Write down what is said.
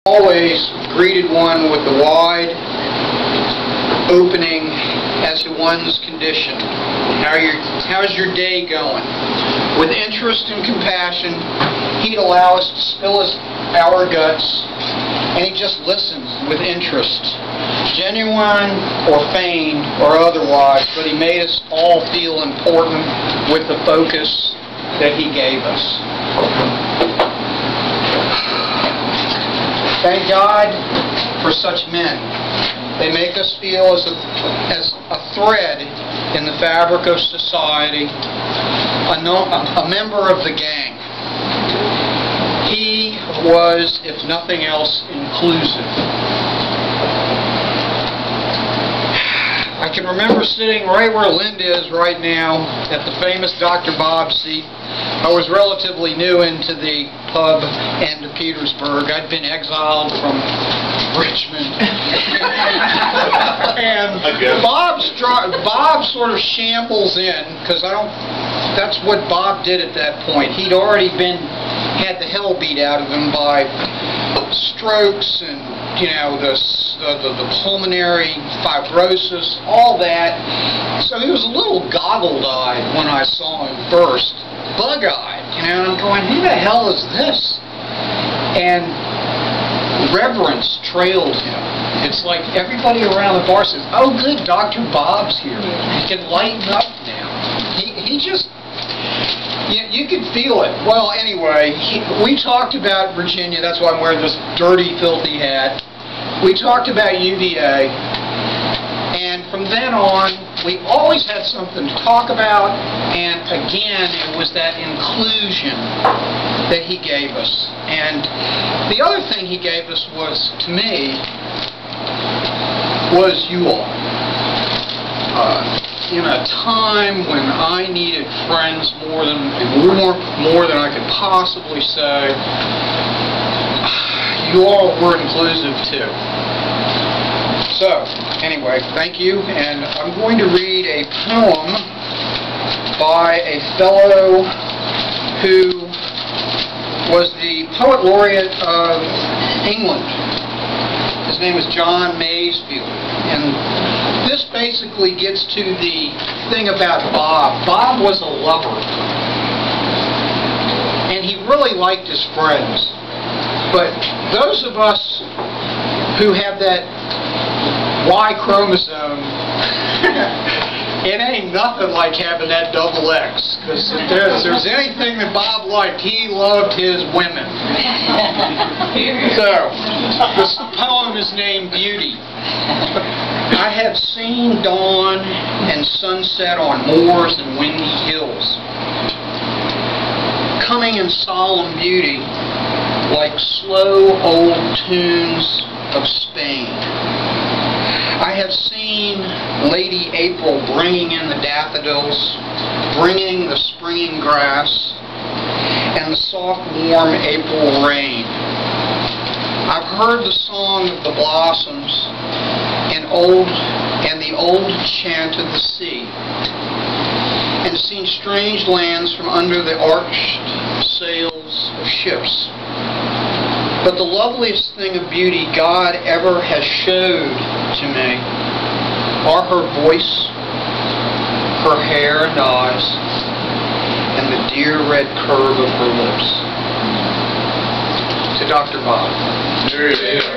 Always greeted one with the wide opening as to one's condition. How's your day going? With interest and compassion, he'd allow us to spill our guts, and he just listens with interest, genuine or feigned or otherwise, but he made us all feel important with the focus that he gave us. Thank God for such men. They make us feel as a thread in the fabric of society, a member of the gang. He was, if nothing else, inclusive. I can remember sitting right where Linda is right now at the famous Dr. Bob seat. I was relatively new into the pub end of Petersburg. I'd been exiled from Richmond. And Bob sort of shambles in, because that's what Bob did at that point. He'd already had the hell beat out of him by strokes and, the pulmonary fibrosis, all that. So he was a little goggle-eyed when I saw him first. Bug-eyed, and I'm going, who the hell is this? And reverence trailed him. It's like everybody around the bar says, oh good, Dr. Bob's here. He can lighten up now. He just, you could feel it. Well, anyway, we talked about Virginia. That's why I'm wearing this dirty, filthy hat. We talked about UVA, and from then on, we always had something to talk about, and again, it was that inclusion that he gave us. And the other thing he gave us was, to me, was you all. In a time when I needed friends more than I could possibly say, you all were inclusive too. So, anyway, thank you, and I'm going to read a poem by a fellow who was the Poet Laureate of England. His name was John Masefield, and this basically gets to the thing about Bob. Bob was a lover, and he really liked his friends, but those of us who have that Y chromosome, it ain't nothing like having that double X, because if there's anything that Bob liked, he loved his women. So, this poem is named Beauty. I have seen dawn and sunset on moors and windy hills, coming in solemn beauty like slow old tunes of Spain. I have seen Lady April bringing in the daffodils, bringing the springing grass, and the soft, warm April rain. I've heard the song of the blossoms and the old chant of the sea, and seen strange lands from under the arched sails of ships. But the loveliest thing of beauty God ever has showed to me are her voice, her hair and eyes, and the dear red curve of her lips. To Dr. Bob. There it is.